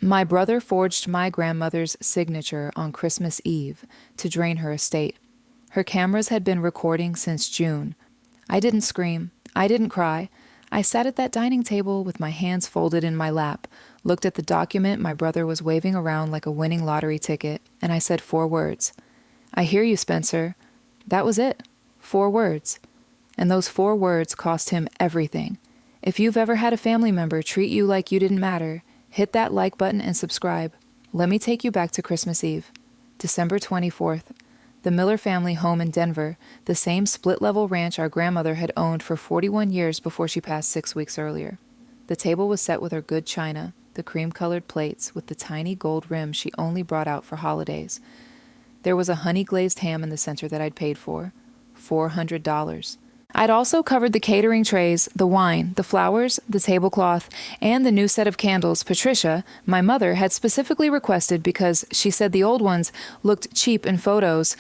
My brother forged my grandmother's signature on Christmas Eve to drain her estate. Her cameras had been recording since June. I didn't scream. I didn't cry. I sat at that dining table with my hands folded in my lap, looked at the document my brother was waving around like a winning lottery ticket, and I said 4 words. "I hear you, Spencer." That was it. 4 words. And those 4 words cost him everything. If you've ever had a family member treat you like you didn't matter, hit that like button and subscribe. Let me take you back to Christmas Eve, December 24th. The Miller family home in Denver, the same split-level ranch our grandmother had owned for 41 years before she passed 6 weeks earlier. The table was set with her good china, the cream-colored plates with the tiny gold rim she only brought out for holidays. There was a honey-glazed ham in the center that I'd paid for, $400. I'd also covered the catering trays, the wine, the flowers, the tablecloth, and the new set of candles Patricia, my mother, had specifically requested because she said the old ones looked cheap in photos.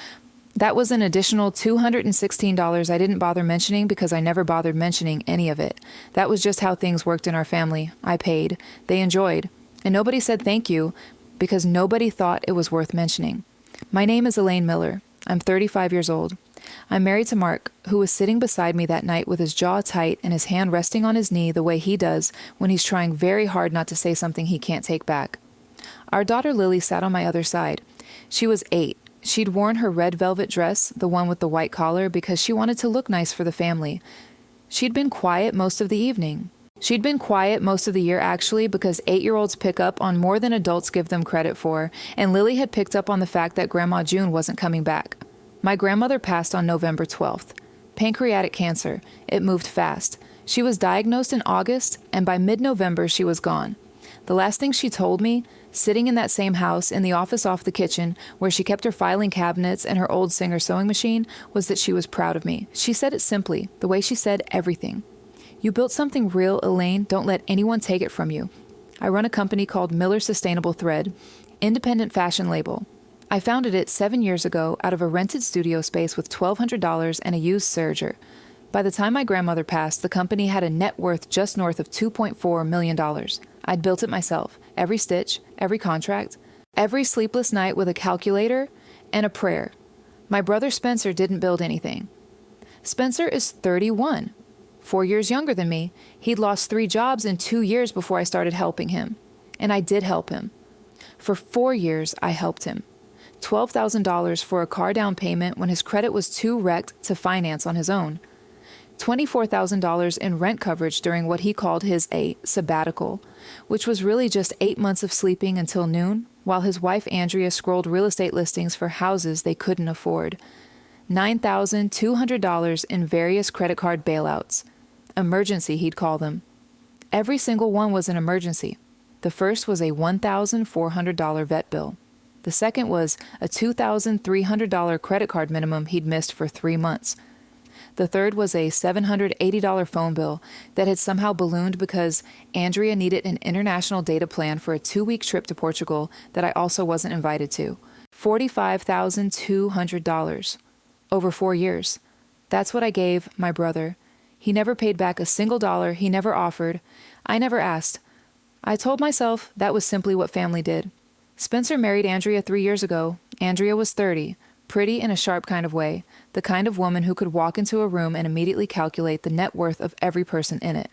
That was an additional $216 I didn't bother mentioning because I never bothered mentioning any of it. That was just how things worked in our family. I paid. They enjoyed. And nobody said thank you because nobody thought it was worth mentioning. My name is Elaine Miller. I'm 35 years old. I'm married to Mark, who was sitting beside me that night with his jaw tight and his hand resting on his knee the way he does when he's trying very hard not to say something he can't take back. Our daughter Lily sat on my other side. She was 8. She'd worn her red velvet dress, the one with the white collar, because she wanted to look nice for the family. She'd been quiet most of the evening. She'd been quiet most of the year, actually, because 8-year-olds pick up on more than adults give them credit for, and Lily had picked up on the fact that Grandma June wasn't coming back. My grandmother passed on November 12th. Pancreatic cancer. It moved fast. She was diagnosed in August, and by mid-November she was gone. The last thing she told me, sitting in that same house in the office off the kitchen, where she kept her filing cabinets and her old Singer sewing machine, was that she was proud of me. She said it simply, the way she said everything. "You built something real, Elaine. Don't let anyone take it from you." I run a company called Miller Sustainable Thread, independent fashion label. I founded it 7 years ago out of a rented studio space with $1,200 and a used serger. By the time my grandmother passed, the company had a net worth just north of $2.4 million. I'd built it myself, every stitch, every contract, every sleepless night with a calculator and a prayer. My brother Spencer didn't build anything. Spencer is 31, 4 years younger than me. He'd lost 3 jobs in 2 years before I started helping him. And I did help him. For 4 years, I helped him. $12,000 for a car down payment when his credit was too wrecked to finance on his own. $24,000 in rent coverage during what he called his a sabbatical, which was really just 8 months of sleeping until noon, while his wife Andrea scrolled real estate listings for houses they couldn't afford. $9,200 in various credit card bailouts. Emergency, he'd call them. Every single one was an emergency. The first was a $1,400 vet bill. The second was a $2,300 credit card minimum he'd missed for 3 months. The third was a $780 phone bill that had somehow ballooned because Andrea needed an international data plan for a 2-week trip to Portugal that I also wasn't invited to. $45,200 over 4 years. That's what I gave my brother. He never paid back a single dollar. He never offered. I never asked. I told myself that was simply what family did. Spencer married Andrea 3 years ago. Andrea was 30, pretty in a sharp kind of way, the kind of woman who could walk into a room and immediately calculate the net worth of every person in it.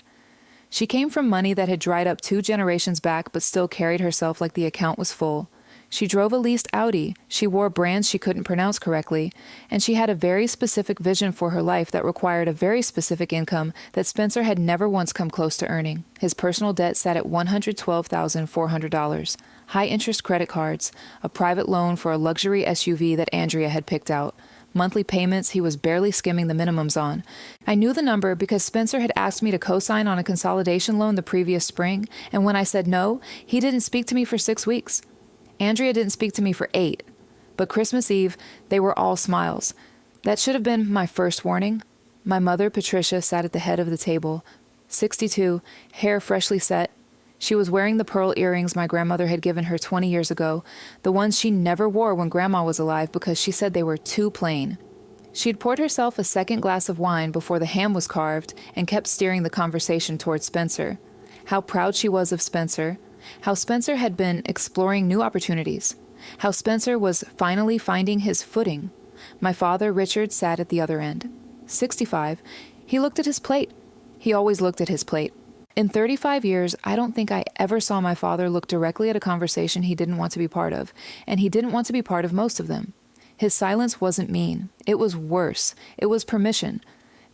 She came from money that had dried up 2 generations back but still carried herself like the account was full. She drove a leased Audi, she wore brands she couldn't pronounce correctly, and she had a very specific vision for her life that required a very specific income that Spencer had never once come close to earning. His personal debt sat at $112,400, high-interest credit cards, a private loan for a luxury SUV that Andrea had picked out, monthly payments he was barely skimming the minimums on. I knew the number because Spencer had asked me to co-sign on a consolidation loan the previous spring, and when I said no, he didn't speak to me for 6 weeks. Andrea didn't speak to me for 8, but Christmas Eve, they were all smiles. That should have been my first warning. My mother, Patricia, sat at the head of the table, 62, hair freshly set. She was wearing the pearl earrings my grandmother had given her 20 years ago, the ones she never wore when Grandma was alive because she said they were too plain. She'd poured herself a second glass of wine before the ham was carved and kept steering the conversation towards Spencer. How proud she was of Spencer, How Spencer had been exploring new opportunities. How Spencer was finally finding his footing. My father, Richard, sat at the other end. 65. He looked at his plate. He always looked at his plate. In 35 years, I don't think I ever saw my father look directly at a conversation he didn't want to be part of, and he didn't want to be part of most of them. His silence wasn't mean. It was worse. It was permission.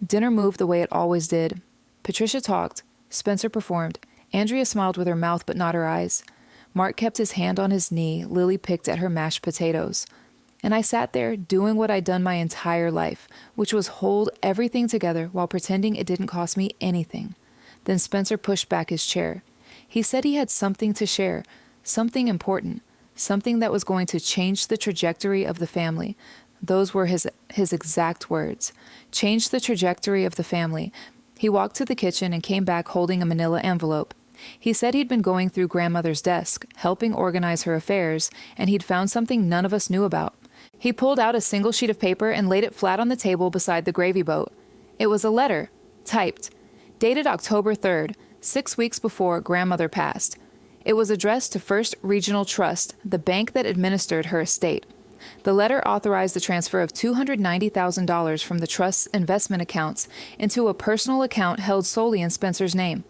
Dinner moved the way it always did. Patricia talked. Spencer performed. Andrea smiled with her mouth but not her eyes. Mark kept his hand on his knee. Lily picked at her mashed potatoes. And I sat there doing what I'd done my entire life, which was hold everything together while pretending it didn't cost me anything. Then Spencer pushed back his chair. He said he had something to share, something important, something that was going to change the trajectory of the family. Those were his exact words. Change the trajectory of the family. He walked to the kitchen and came back holding a manila envelope. He said he'd been going through grandmother's desk, helping organize her affairs, and he'd found something none of us knew about. He pulled out a single sheet of paper and laid it flat on the table beside the gravy boat. It was a letter, typed, dated October 3rd, 6 weeks before grandmother passed. It was addressed to First Regional Trust, the bank that administered her estate. The letter authorized the transfer of $290,000 from the trust's investment accounts into a personal account held solely in Spencer's name.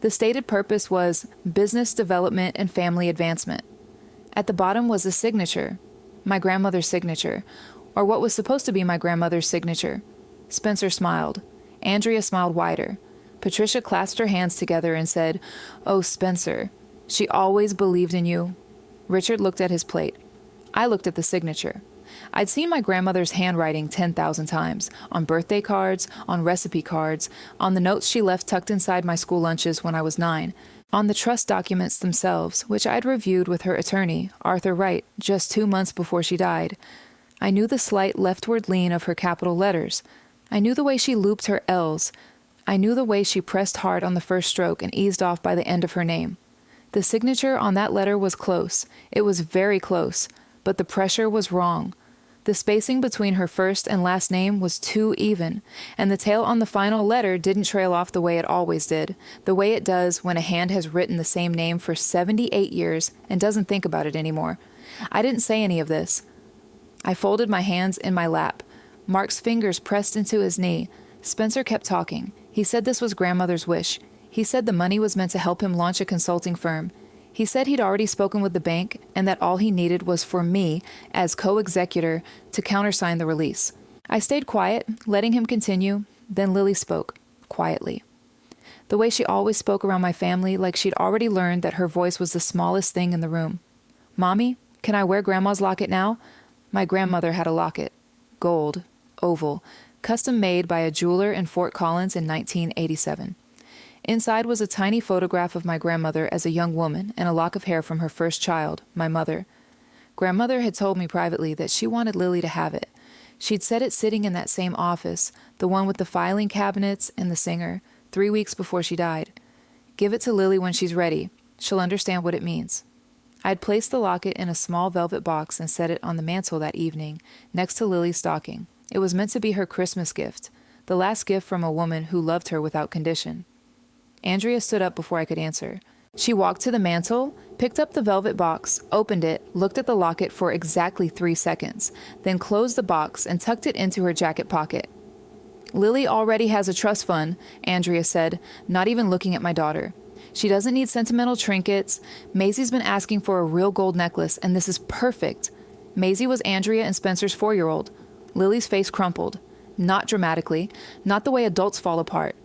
The stated purpose was business development and family advancement. At the bottom was a signature, my grandmother's signature, or what was supposed to be my grandmother's signature. Spencer smiled. Andrea smiled wider. Patricia clasped her hands together and said, "Oh, Spencer, she always believed in you." Richard looked at his plate. I looked at the signature. I'd seen my grandmother's handwriting 10,000 times, on birthday cards, on recipe cards, on the notes she left tucked inside my school lunches when I was 9, on the trust documents themselves, which I'd reviewed with her attorney, Arthur Wright, just 2 months before she died. I knew the slight leftward lean of her capital letters. I knew the way she looped her L's. I knew the way she pressed hard on the first stroke and eased off by the end of her name. The signature on that letter was close. It was very close, but the pressure was wrong. The spacing between her first and last name was too even, and the tail on the final letter didn't trail off the way it always did, the way it does when a hand has written the same name for 78 years and doesn't think about it anymore. I didn't say any of this. I folded my hands in my lap. Mark's fingers pressed into his knee. Spencer kept talking. He said this was grandmother's wish. He said the money was meant to help him launch a consulting firm. He said he'd already spoken with the bank and that all he needed was for me, as co-executor, to countersign the release. I stayed quiet, letting him continue. Then Lily spoke, quietly. The way she always spoke around my family, like she'd already learned that her voice was the smallest thing in the room. "Mommy, can I wear Grandma's locket now?" My grandmother had a locket. Gold, oval, custom made by a jeweler in Fort Collins in 1987. Inside was a tiny photograph of my grandmother as a young woman and a lock of hair from her first child, my mother. Grandmother had told me privately that she wanted Lily to have it. She'd said it sitting in that same office, the one with the filing cabinets and the singer, 3 weeks before she died. "Give it to Lily when she's ready. She'll understand what it means." I'd placed the locket in a small velvet box and set it on the mantel that evening, next to Lily's stocking. It was meant to be her Christmas gift, the last gift from a woman who loved her without condition. Andrea stood up before I could answer. She walked to the mantel, picked up the velvet box, opened it, looked at the locket for exactly 3 seconds, then closed the box and tucked it into her jacket pocket. "Lily already has a trust fund," Andrea said, not even looking at my daughter. "She doesn't need sentimental trinkets. Maisie's been asking for a real gold necklace, and this is perfect." Maisie was Andrea and Spencer's 4-year-old. Lily's face crumpled. Not dramatically, not the way adults fall apart.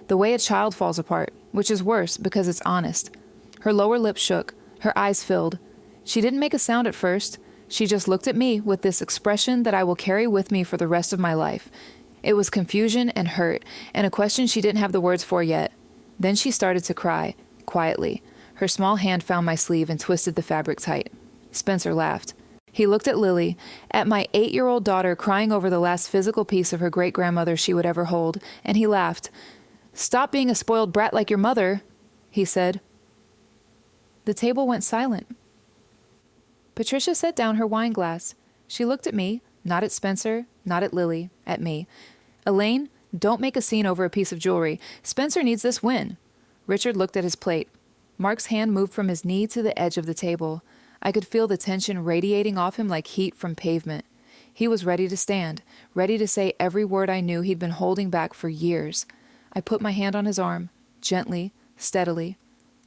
The way a child falls apart, which is worse because it's honest. Her lower lip shook. Her eyes filled. She didn't make a sound at first. She just looked at me with this expression that I will carry with me for the rest of my life. It was confusion and hurt, and a question she didn't have the words for yet. Then she started to cry, quietly. Her small hand found my sleeve and twisted the fabric tight. Spencer laughed. He looked at Lily, at my 8-year-old daughter crying over the last physical piece of her great-grandmother she would ever hold, and he laughed. "Stop being a spoiled brat like your mother," he said. The table went silent. Patricia set down her wine glass. She looked at me, not at Spencer, not at Lily, at me. "Elaine, don't make a scene over a piece of jewelry. Spencer needs this win." Richard looked at his plate. Mark's hand moved from his knee to the edge of the table. I could feel the tension radiating off him like heat from pavement. He was ready to stand, ready to say every word I knew he'd been holding back for years. I put my hand on his arm, gently, steadily.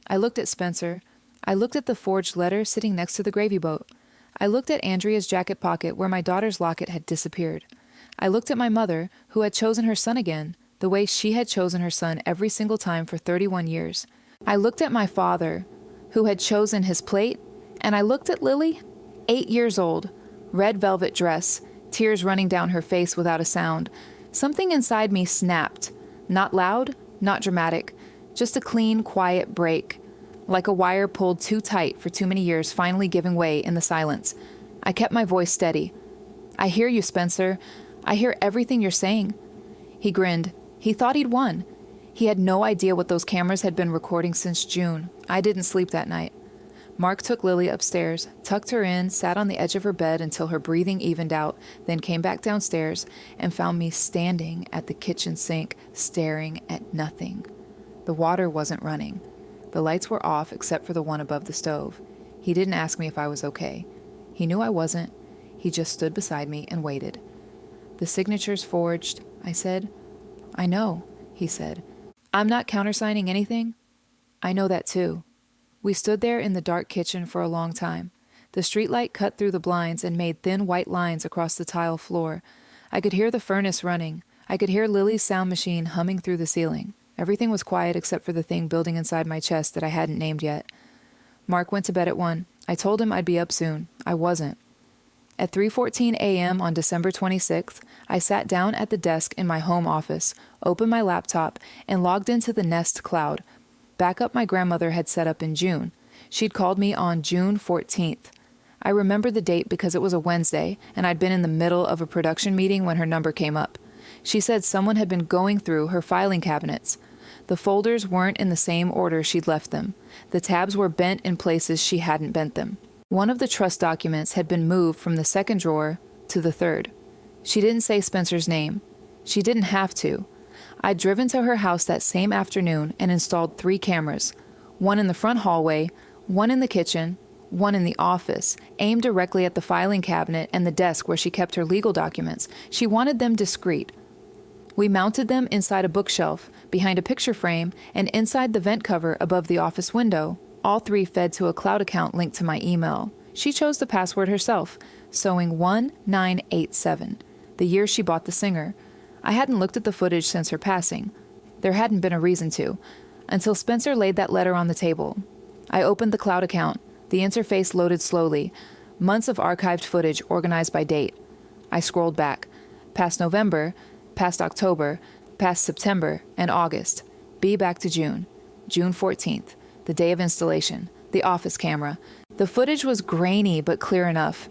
I looked at Spencer. I looked at the forged letter sitting next to the gravy boat. I looked at Andrea's jacket pocket where my daughter's locket had disappeared. I looked at my mother, who had chosen her son again, the way she had chosen her son every single time for 31 years. I looked at my father, who had chosen his plate, and I looked at Lily, 8 years old, red velvet dress, tears running down her face without a sound. Something inside me snapped. Not loud, not dramatic, just a clean, quiet break, like a wire pulled too tight for too many years finally giving way in the silence. I kept my voice steady. "I hear you, Spencer. I hear everything you're saying." He grinned. He thought he'd won. He had no idea what those cameras had been recording since June. I didn't sleep that night. Mark took Lily upstairs, tucked her in, sat on the edge of her bed until her breathing evened out, then came back downstairs and found me standing at the kitchen sink, staring at nothing. The water wasn't running. The lights were off except for the one above the stove. He didn't ask me if I was okay. He knew I wasn't. He just stood beside me and waited. "The signature's forged," I said. "I know," he said. "I'm not countersigning anything." "I know that too." We stood there in the dark kitchen for a long time. The streetlight cut through the blinds and made thin white lines across the tile floor. I could hear the furnace running. I could hear Lily's sound machine humming through the ceiling. Everything was quiet except for the thing building inside my chest that I hadn't named yet. Mark went to bed at 1. I told him I'd be up soon. I wasn't. At 3:14 a.m. on December 26th, I sat down at the desk in my home office, opened my laptop, and logged into the Nest cloud. Backup my grandmother had set up in June. She'd called me on June 14th. I remember the date because it was a Wednesday, and I'd been in the middle of a production meeting when her number came up. She said someone had been going through her filing cabinets. The folders weren't in the same order she'd left them. The tabs were bent in places she hadn't bent them. One of the trust documents had been moved from the second drawer to the third. She didn't say Spencer's name. She didn't have to. I'd driven to her house that same afternoon and installed 3 cameras, one in the front hallway, one in the kitchen, one in the office, aimed directly at the filing cabinet and the desk where she kept her legal documents. She wanted them discreet. We mounted them inside a bookshelf, behind a picture frame, and inside the vent cover above the office window. All 3 fed to a cloud account linked to my email. She chose the password herself, sewing 1987, the year she bought the singer. I hadn't looked at the footage since her passing. There hadn't been a reason to, until Spencer laid that letter on the table. I opened the cloud account. The interface loaded slowly. Months of archived footage organized by date. I scrolled back. Past November, past October, past September, and August. Back to June. June 14th, the day of installation. The office camera. The footage was grainy but clear enough.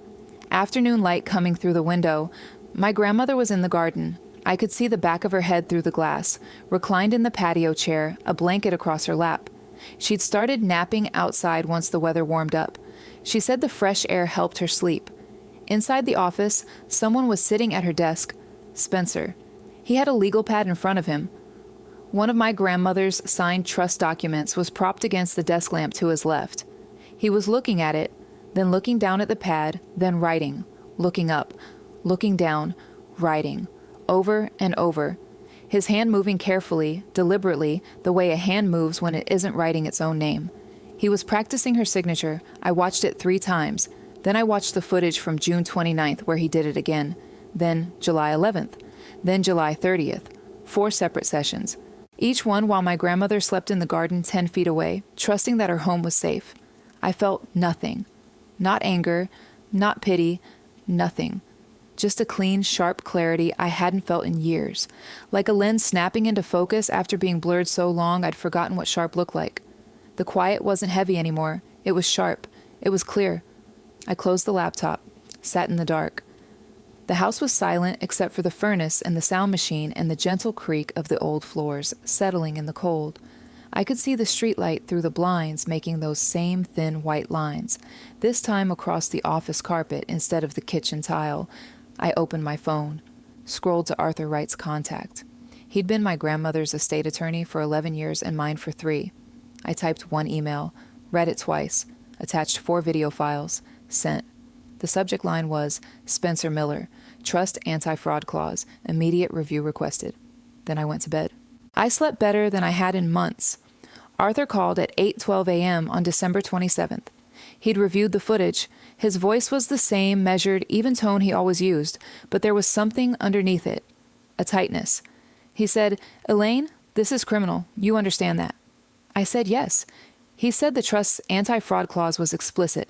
Afternoon light coming through the window. My grandmother was in the garden. I could see the back of her head through the glass, reclined in the patio chair, a blanket across her lap. She'd started napping outside once the weather warmed up. She said the fresh air helped her sleep. Inside the office, someone was sitting at her desk. Spencer. He had a legal pad in front of him. One of my grandmother's signed trust documents was propped against the desk lamp to his left. He was looking at it, then looking down at the pad, then writing, looking up, looking down, writing, over and over. His hand moving carefully, deliberately, the way a hand moves when it isn't writing its own name. He was practicing her signature. I watched it 3 times. Then I watched the footage from June 29th where he did it again. Then July 11th. Then July 30th. 4 separate sessions. Each one while my grandmother slept in the garden 10 feet away, trusting that her home was safe. I felt nothing. Not anger, not pity, nothing. Just a clean, sharp clarity I hadn't felt in years. Like a lens snapping into focus after being blurred so long I'd forgotten what sharp looked like. The quiet wasn't heavy anymore. It was sharp. It was clear. I closed the laptop, sat in the dark. The house was silent except for the furnace and the sound machine and the gentle creak of the old floors, settling in the cold. I could see the streetlight through the blinds making those same thin white lines, this time across the office carpet instead of the kitchen tile. I opened my phone, scrolled to Arthur Wright's contact. He'd been my grandmother's estate attorney for 11 years and mine for 3. I typed one email, read it twice, attached 4 video files, sent. The subject line was, Spencer Miller, Trust Anti-Fraud Clause, immediate review requested. Then I went to bed. I slept better than I had in months. Arthur called at 8:12 a.m. on December 27th. He'd reviewed the footage. His voice was the same, measured, even tone he always used, but there was something underneath it, a tightness. He said, Elaine, this is criminal. You understand that? I said yes. He said the trust's anti-fraud clause was explicit.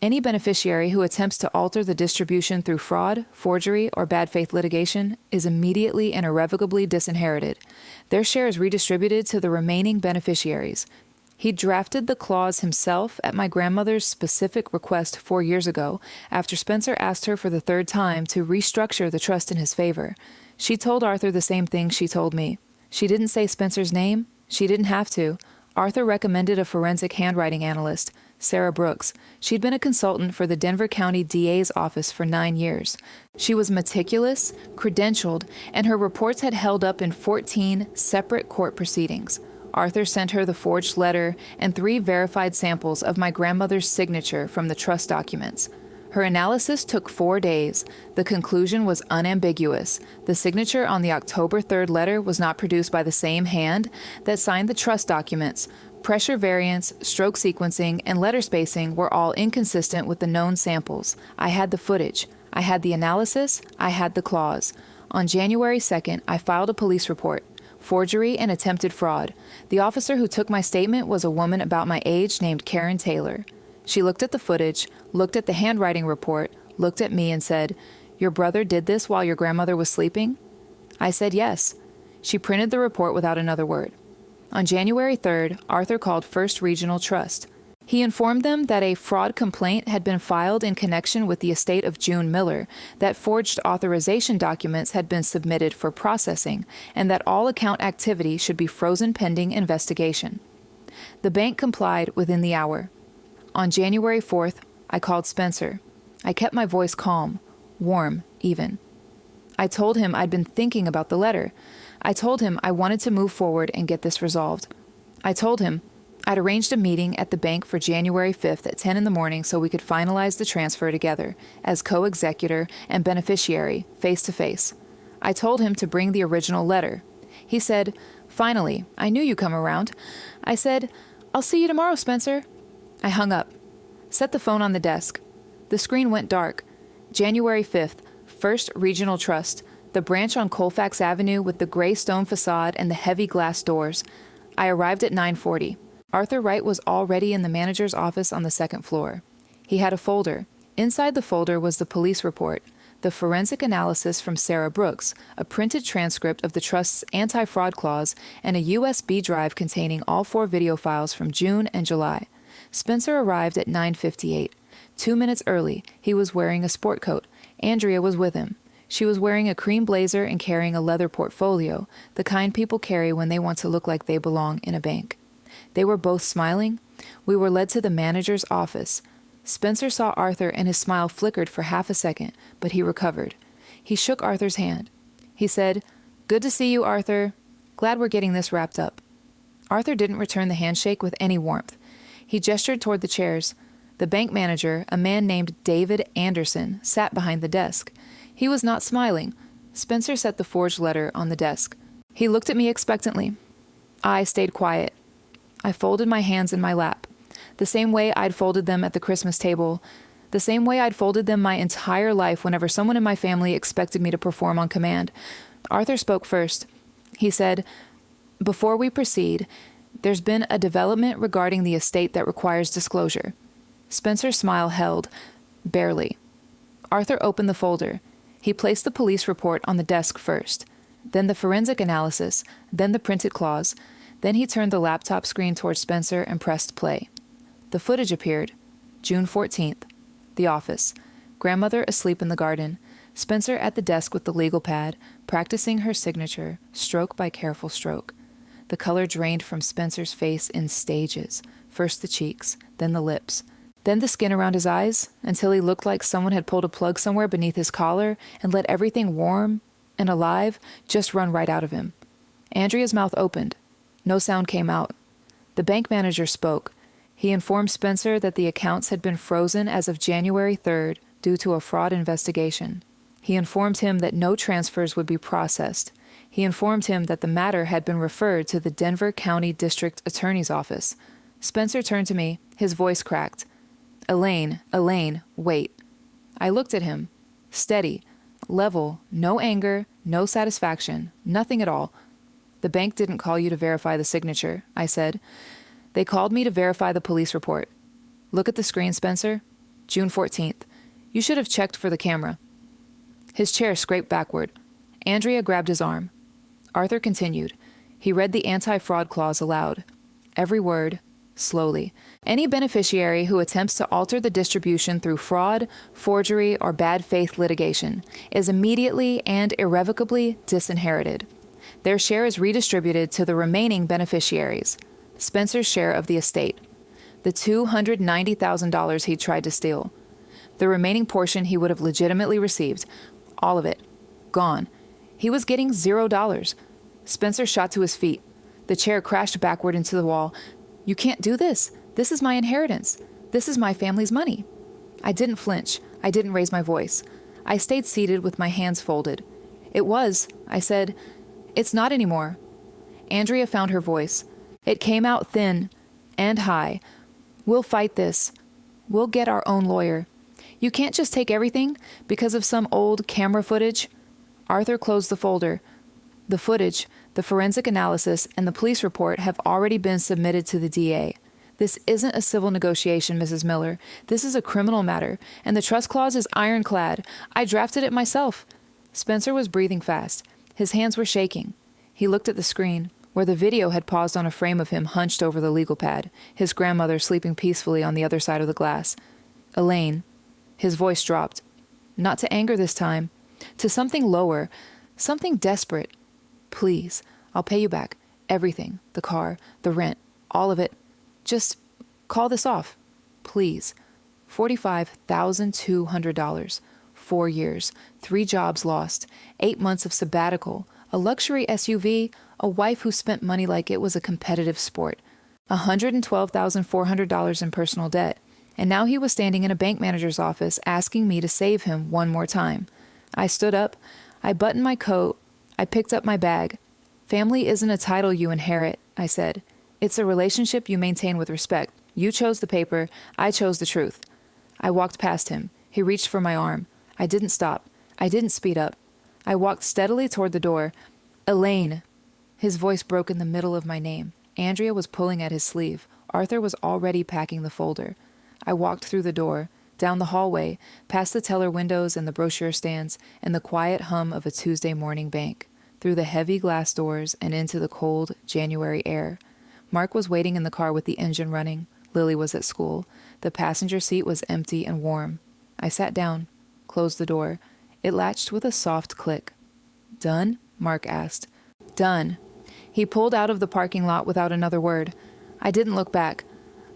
Any beneficiary who attempts to alter the distribution through fraud, forgery, or bad faith litigation is immediately and irrevocably disinherited. Their share is redistributed to the remaining beneficiaries. He drafted the clause himself at my grandmother's specific request 4 years ago, after Spencer asked her for the 3rd time to restructure the trust in his favor. She told Arthur the same thing she told me. She didn't say Spencer's name. She didn't have to. Arthur recommended a forensic handwriting analyst, Sarah Brooks. She'd been a consultant for the Denver County DA's office for 9 years. She was meticulous, credentialed, and her reports had held up in 14 separate court proceedings. Arthur sent her the forged letter and 3 verified samples of my grandmother's signature from the trust documents. Her analysis took 4 days. The conclusion was unambiguous. The signature on the October 3rd letter was not produced by the same hand that signed the trust documents. Pressure variance, stroke sequencing, and letter spacing were all inconsistent with the known samples. I had the footage. I had the analysis. I had the clause. On January 2nd, I filed a police report. Forgery and attempted fraud. The officer who took my statement was a woman about my age named Karen Taylor. She looked at the footage, looked at the handwriting report, looked at me and said, Your brother did this while your grandmother was sleeping? I said yes. She printed the report without another word. On January 3rd, Arthur called First Regional Trust. He informed them that a fraud complaint had been filed in connection with the estate of June Miller, that forged authorization documents had been submitted for processing, and that all account activity should be frozen pending investigation. The bank complied within the hour. On January 4th, I called Spencer. I kept my voice calm, warm, even. I told him I'd been thinking about the letter. I told him I wanted to move forward and get this resolved. I told him I'd arranged a meeting at the bank for January 5th at 10 in the morning so we could finalize the transfer together, as co-executor and beneficiary, face to face. I told him to bring the original letter. He said, Finally, I knew you'd come around. I said, I'll see you tomorrow, Spencer. I hung up. Set the phone on the desk. The screen went dark. January 5th, First Regional Trust, the branch on Colfax Avenue with the gray stone facade and the heavy glass doors. I arrived at 9:40. Arthur Wright was already in the manager's office on the 2nd floor. He had a folder. Inside the folder was the police report, the forensic analysis from Sarah Brooks, a printed transcript of the trust's anti-fraud clause, and a USB drive containing all 4 video files from June and July. Spencer arrived at 9:58. 2 minutes early, he was wearing a sport coat. Andrea was with him. She was wearing a cream blazer and carrying a leather portfolio, the kind people carry when they want to look like they belong in a bank. They were both smiling. We were led to the manager's office. Spencer saw Arthur and his smile flickered for half a second, but he recovered. He shook Arthur's hand. He said, Good to see you, Arthur. Glad we're getting this wrapped up. Arthur didn't return the handshake with any warmth. He gestured toward the chairs. The bank manager, a man named David Anderson, sat behind the desk. He was not smiling. Spencer set the forged letter on the desk. He looked at me expectantly. I stayed quiet. I folded my hands in my lap, the same way I'd folded them at the Christmas table, the same way I'd folded them my entire life whenever someone in my family expected me to perform on command. Arthur spoke first. He said, Before we proceed, there's been a development regarding the estate that requires disclosure. Spencer's smile held, barely. Arthur opened the folder. He placed the police report on the desk first, then the forensic analysis, then the printed clause. Then he turned the laptop screen towards Spencer and pressed play. The footage appeared. June 14th. The office. Grandmother asleep in the garden. Spencer at the desk with the legal pad, practicing her signature, stroke by careful stroke. The color drained from Spencer's face in stages, first the cheeks, then the lips, then the skin around his eyes, until he looked like someone had pulled a plug somewhere beneath his collar and let everything warm and alive just run right out of him. Andrea's mouth opened. No sound came out. The bank manager spoke. He informed Spencer that the accounts had been frozen as of January 3rd due to a fraud investigation. He informed him that no transfers would be processed. He informed him that the matter had been referred to the Denver County District Attorney's Office. Spencer turned to me, his voice cracked. Elaine, wait. I looked at him. Steady, level, no anger, no satisfaction, nothing at all. The bank didn't call you to verify the signature, I said. They called me to verify the police report. Look at the screen, Spencer. June 14th. You should have checked for the camera. His chair scraped backward. Andrea grabbed his arm. Arthur continued. He read the anti-fraud clause aloud. Every word, slowly. Any beneficiary who attempts to alter the distribution through fraud, forgery, or bad faith litigation is immediately and irrevocably disinherited. Their share is redistributed to the remaining beneficiaries. Spencer's share of the estate. The $290,000 he tried to steal. The remaining portion he would have legitimately received. All of it. Gone. He was getting $0. Spencer shot to his feet. The chair crashed backward into the wall. You can't do this. This is my inheritance. This is my family's money. I didn't flinch. I didn't raise my voice. I stayed seated with my hands folded. It was, I said. It's not anymore. Andrea found her voice. It came out thin and high. We'll fight this. We'll get our own lawyer. You can't just take everything because of some old camera footage. Arthur closed the folder. The footage, the forensic analysis, and the police report have already been submitted to the DA. This isn't a civil negotiation, Mrs. Miller. This is a criminal matter, and the trust clause is ironclad. I drafted it myself. Spencer was breathing fast. His hands were shaking. He looked at the screen, where the video had paused on a frame of him hunched over the legal pad, his grandmother sleeping peacefully on the other side of the glass. Elaine. His voice dropped. Not to anger this time. To something lower. Something desperate. Please, I'll pay you back. Everything. The car, the rent, all of it. Just call this off. Please. $45,200. 4 years. 3 jobs lost. 8 months of sabbatical. A luxury SUV. A wife who spent money like it was a competitive sport. $112,400 in personal debt. And now he was standing in a bank manager's office asking me to save him one more time. I stood up. I buttoned my coat. I picked up my bag. Family isn't a title you inherit, I said. It's a relationship you maintain with respect. You chose the paper. I chose the truth. I walked past him. He reached for my arm. I didn't stop. I didn't speed up. I walked steadily toward the door. Elaine. His voice broke in the middle of my name. Andrea was pulling at his sleeve. Arthur was already packing the folder. I walked through the door, down the hallway, past the teller windows and the brochure stands, and the quiet hum of a Tuesday morning bank, through the heavy glass doors and into the cold January air. Mark was waiting in the car with the engine running. Lily was at school. The passenger seat was empty and warm. I sat down, closed the door. It latched with a soft click. Done? Mark asked. Done. He pulled out of the parking lot without another word. I didn't look back.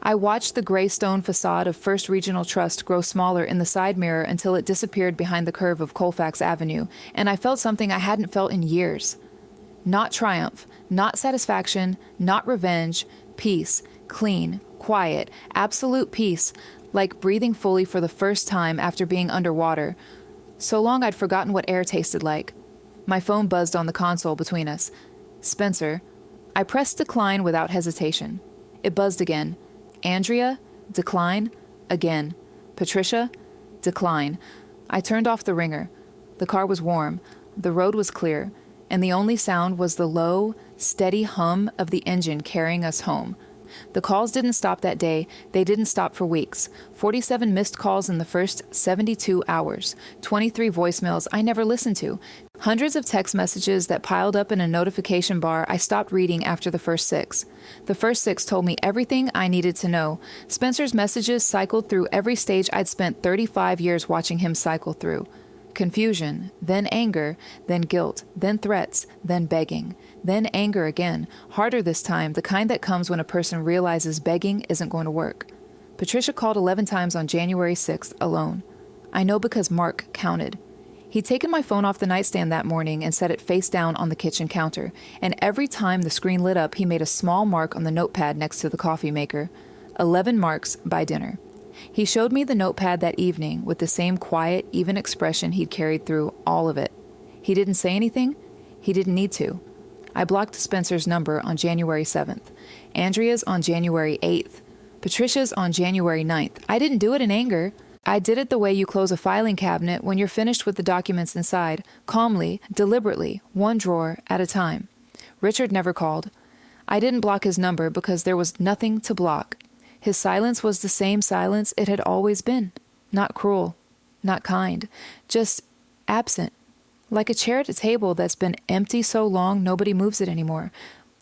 I watched the gray stone facade of First Regional Trust grow smaller in the side mirror until it disappeared behind the curve of Colfax Avenue, and I felt something I hadn't felt in years. Not triumph, not satisfaction, not revenge, peace, clean, quiet, absolute peace, like breathing fully for the first time after being underwater. So long I'd forgotten what air tasted like. My phone buzzed on the console between us. Spencer. I pressed decline without hesitation. It buzzed again. Andrea, decline, again. Patricia, decline. I turned off the ringer. The car was warm. The road was clear. And the only sound was the low, steady hum of the engine carrying us home. The calls didn't stop that day. They didn't stop for weeks. 47 missed calls in the first 72 hours. 23 voicemails I never listened to. Hundreds of text messages that piled up in a notification bar I stopped reading after the first 6. The first 6 told me everything I needed to know. Spencer's messages cycled through every stage I'd spent 35 years watching him cycle through. Confusion, then anger, then guilt, then threats, then begging, then anger again, harder this time, the kind that comes when a person realizes begging isn't going to work. Patricia called 11 times on January 6th alone. I know because Mark counted. He'd taken my phone off the nightstand that morning and set it face down on the kitchen counter, and every time the screen lit up, he made a small mark on the notepad next to the coffee maker. 11 marks by dinner. He showed me the notepad that evening with the same quiet, even expression he'd carried through all of it. He didn't say anything. He didn't need to. I blocked Spencer's number on January 7th, Andrea's on January 8th, Patricia's on January 9th. I didn't do it in anger. I did it the way you close a filing cabinet when you're finished with the documents inside, calmly, deliberately, one drawer at a time. Richard never called. I didn't block his number because there was nothing to block. His silence was the same silence it had always been. Not cruel, not kind, just absent. Like a chair at a table that's been empty so long nobody moves it anymore.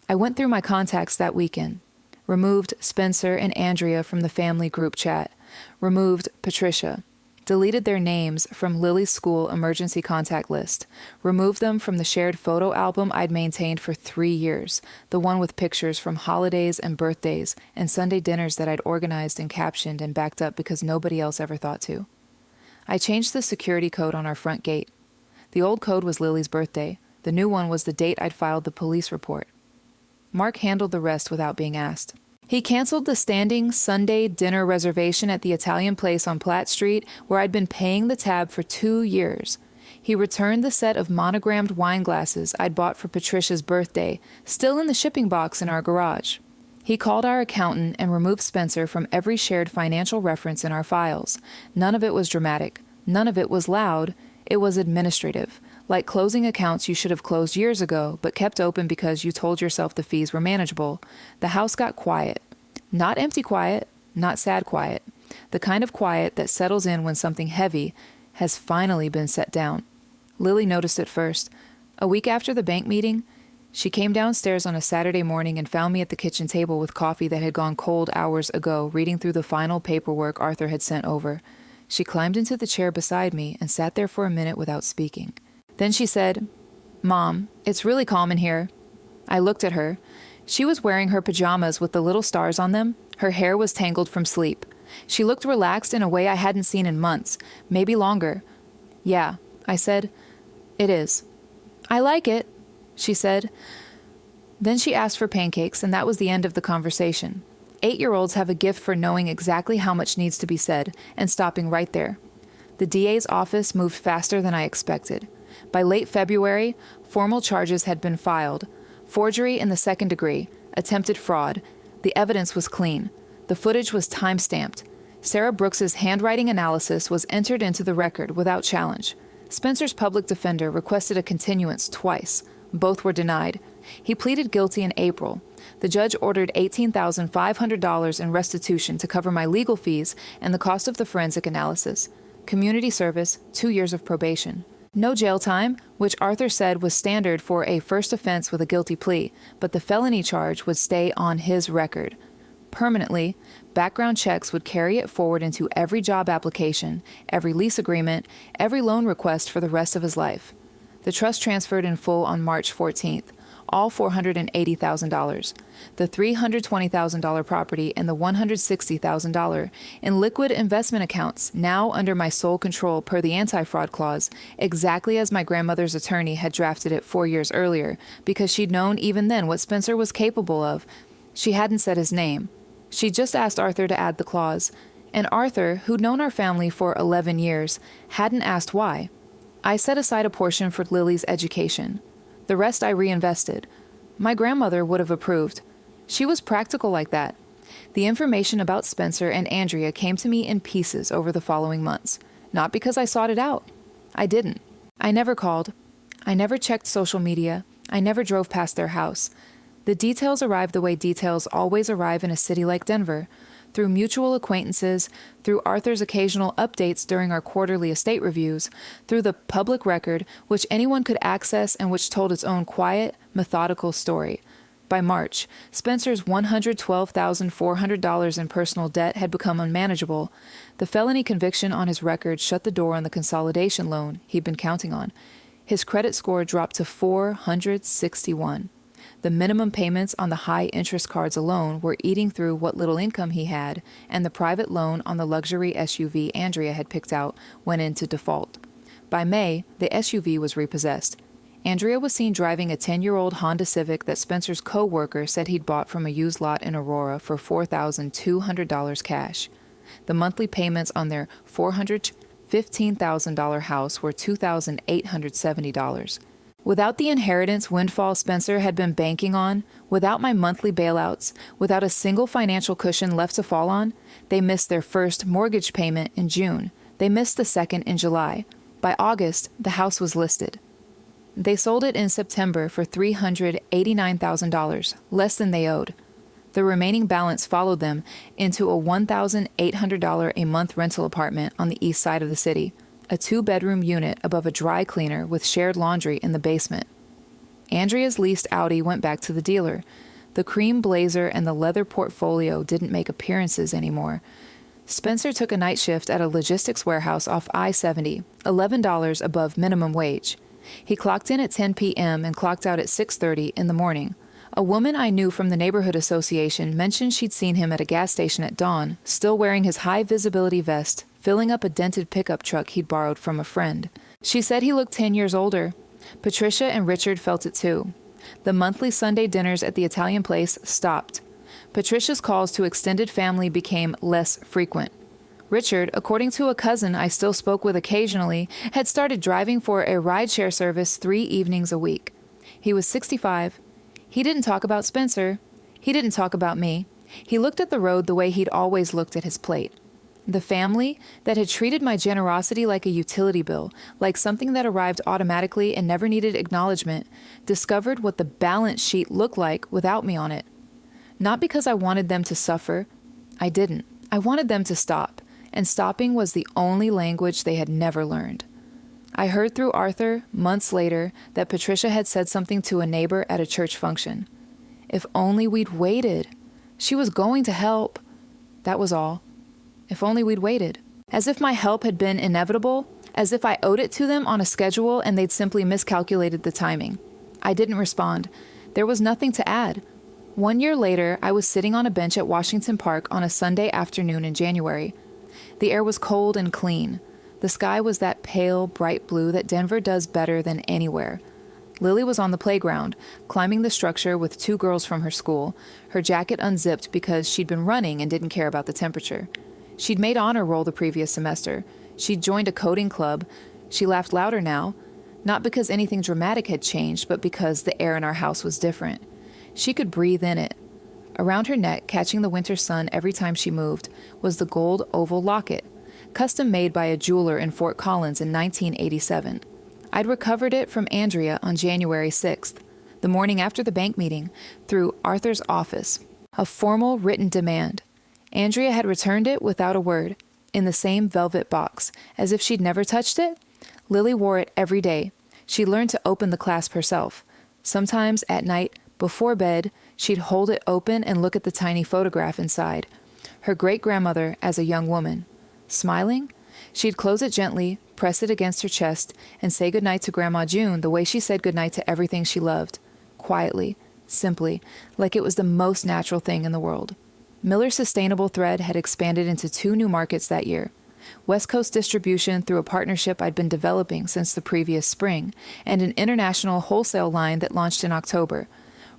I went through my contacts that weekend. Removed Spencer and Andrea from the family group chat. Removed Patricia. Deleted their names from Lily's school emergency contact list. Removed them from the shared photo album I'd maintained for 3 years, the one with pictures from holidays and birthdays and Sunday dinners that I'd organized and captioned and backed up because nobody else ever thought to. I changed the security code on our front gate. The old code was Lily's birthday. The new one was the date I'd filed the police report. Mark handled the rest without being asked. He canceled the standing Sunday dinner reservation at the Italian place on Platt Street where I'd been paying the tab for 2 years. He returned the set of monogrammed wine glasses I'd bought for Patricia's birthday, still in the shipping box in our garage. He called our accountant and removed Spencer from every shared financial reference in our files. None of it was dramatic. None of it was loud. It was administrative, like closing accounts you should have closed years ago but kept open because you told yourself the fees were manageable. The house got quiet. Not empty quiet, not sad quiet. The kind of quiet that settles in when something heavy has finally been set down. Lily noticed it first. A week after the bank meeting, she came downstairs on a Saturday morning and found me at the kitchen table with coffee that had gone cold hours ago, reading through the final paperwork Arthur had sent over. She climbed into the chair beside me and sat there for a minute without speaking. Then she said, "Mom, it's really calm in here." I looked at her. She was wearing her pajamas with the little stars on them. Her hair was tangled from sleep. She looked relaxed in a way I hadn't seen in months, maybe longer. "Yeah," I said. "It is." "I like it," she said. Then she asked for pancakes, and that was the end of the conversation. 8-year-olds have a gift for knowing exactly how much needs to be said and stopping right there. The DA's office moved faster than I expected. By late February, formal charges had been filed. Forgery in the 2nd degree, attempted fraud. The evidence was clean. The footage was time-stamped. Sarah Brooks's handwriting analysis was entered into the record without challenge. Spencer's public defender requested a continuance twice. Both were denied. He pleaded guilty in April. The judge ordered $18,500 in restitution to cover my legal fees and the cost of the forensic analysis. Community service, 2 years of probation. No jail time, which Arthur said was standard for a first offense with a guilty plea, but the felony charge would stay on his record. Permanently, background checks would carry it forward into every job application, every lease agreement, every loan request for the rest of his life. The trust transferred in full on March 14th. All $480,000, the $320,000 property and the $160,000 in liquid investment accounts now under my sole control per the anti-fraud clause, exactly as my grandmother's attorney had drafted it 4 years earlier, because she'd known even then what Spencer was capable of. She hadn't said his name. She just asked Arthur to add the clause, and Arthur, who'd known our family for 11 years, hadn't asked why. I set aside a portion for Lily's education. The rest I reinvested. My grandmother would have approved. She was practical like that. The information about Spencer and Andrea came to me in pieces over the following months. Not because I sought it out. I didn't. I never called. I never checked social media. I never drove past their house. The details arrived the way details always arrive in a city like Denver, through mutual acquaintances, through Arthur's occasional updates during our quarterly estate reviews, through the public record, which anyone could access and which told its own quiet, methodical story. By March, Spencer's $112,400 in personal debt had become unmanageable. The felony conviction on his record shut the door on the consolidation loan he'd been counting on. His credit score dropped to 461. The minimum payments on the high-interest cards alone were eating through what little income he had, and the private loan on the luxury SUV Andrea had picked out went into default. By May, the SUV was repossessed. Andrea was seen driving a 10-year-old Honda Civic that Spencer's co-worker said he'd bought from a used lot in Aurora for $4,200 cash. The monthly payments on their $415,000 house were $2,870. Without the inheritance windfall Spencer had been banking on, without my monthly bailouts, without a single financial cushion left to fall on, they missed their first mortgage payment in June. They missed the second in July. By August, the house was listed. They sold it in September for $389,000, less than they owed. The remaining balance followed them into a $1,800 a month rental apartment on the east side of the city, a 2-bedroom unit above a dry cleaner with shared laundry in the basement. Andrea's leased Audi went back to the dealer. The cream Blazer and the leather Portfolio didn't make appearances anymore. Spencer took a night shift at a logistics warehouse off I-70, $11 above minimum wage. He clocked in at 10 p.m. and clocked out at 6:30 in the morning. A woman I knew from the neighborhood association mentioned she'd seen him at a gas station at dawn, still wearing his high-visibility vest, filling up a dented pickup truck he'd borrowed from a friend. She said he looked 10 years older. Patricia and Richard felt it too. The monthly Sunday dinners at the Italian place stopped. Patricia's calls to extended family became less frequent. Richard, according to a cousin I still spoke with occasionally, had started driving for a rideshare service 3 evenings a week. He was 65. He didn't talk about Spencer. He didn't talk about me. He looked at the road the way he'd always looked at his plate. The family that had treated my generosity like a utility bill, like something that arrived automatically and never needed acknowledgement, discovered what the balance sheet looked like without me on it. Not because I wanted them to suffer. I didn't. I wanted them to stop, and stopping was the only language they had never learned. I heard through Arthur, months later, that Patricia had said something to a neighbor at a church function. If only we'd waited. She was going to help. That was all. If only we'd waited. As if my help had been inevitable, as if I owed it to them on a schedule and they'd simply miscalculated the timing. I didn't respond. There was nothing to add. 1 year later, I was sitting on a bench at Washington Park on a Sunday afternoon in January. The air was cold and clean. The sky was that pale, bright blue that Denver does better than anywhere. Lily was on the playground, climbing the structure with 2 girls from her school, her jacket unzipped because she'd been running and didn't care about the temperature. She'd made honor roll the previous semester. She'd joined a coding club. She laughed louder now, not because anything dramatic had changed, but because the air in our house was different. She could breathe in it. Around her neck, catching the winter sun every time she moved, was the gold oval locket, custom made by a jeweler in Fort Collins in 1987. I'd recovered it from Andrea on January 6th, the morning after the bank meeting, through Arthur's office, a formal written demand. Andrea had returned it without a word, in the same velvet box, as if she'd never touched it. Lily wore it every day. She learned to open the clasp herself. Sometimes at night, before bed, she'd hold it open and look at the tiny photograph inside. Her great-grandmother as a young woman. Smiling? She'd close it gently, press it against her chest, and say goodnight to Grandma June the way she said goodnight to everything she loved. Quietly, simply, like it was the most natural thing in the world. Miller's sustainable thread had expanded into 2 new markets that year. West Coast distribution through a partnership I'd been developing since the previous spring, and an international wholesale line that launched in October.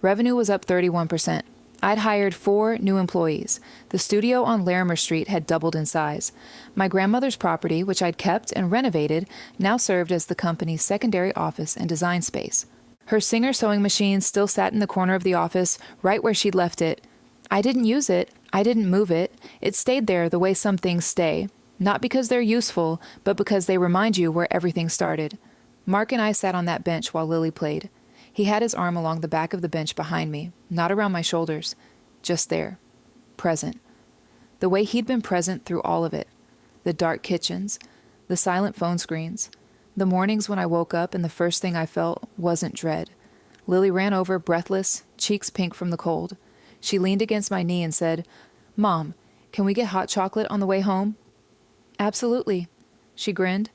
Revenue was up 31%. I'd hired 4 new employees. The studio on Larimer Street had doubled in size. My grandmother's property, which I'd kept and renovated, now served as the company's secondary office and design space. Her Singer sewing machine still sat in the corner of the office, right where she'd left it. I didn't use it. I didn't move it. It stayed there the way some things stay. Not because they're useful, but because they remind you where everything started. Mark and I sat on that bench while Lily played. He had his arm along the back of the bench behind me, not around my shoulders. Just there. Present. The way he'd been present through all of it. The dark kitchens. The silent phone screens. The mornings when I woke up and the first thing I felt wasn't dread. Lily ran over, breathless, cheeks pink from the cold. She leaned against my knee and said, "Mom, can we get hot chocolate on the way home?" "Absolutely." She grinned.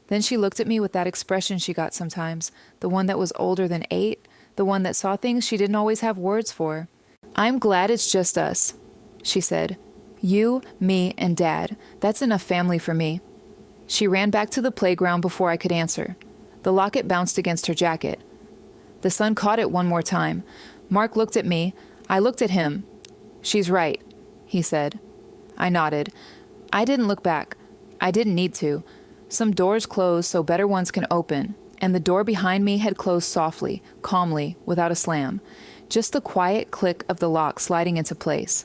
Then she looked at me with that expression she got sometimes, the one that was older than 8, the one that saw things she didn't always have words for. "I'm glad it's just us," she said. "You, me, and Dad. That's enough family for me." She ran back to the playground before I could answer. The locket bounced against her jacket. The sun caught it one more time. Mark looked at me. I looked at him. "She's right," he said. I nodded. I didn't look back. I didn't need to. Some doors close so better ones can open, and the door behind me had closed softly, calmly, without a slam. Just the quiet click of the lock sliding into place.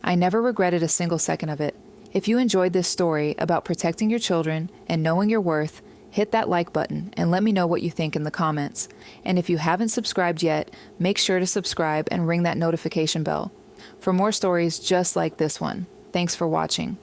I never regretted a single second of it. If you enjoyed this story about protecting your children and knowing your worth, hit that like button and let me know what you think in the comments. And if you haven't subscribed yet, make sure to subscribe and ring that notification bell for more stories just like this one. Thanks for watching.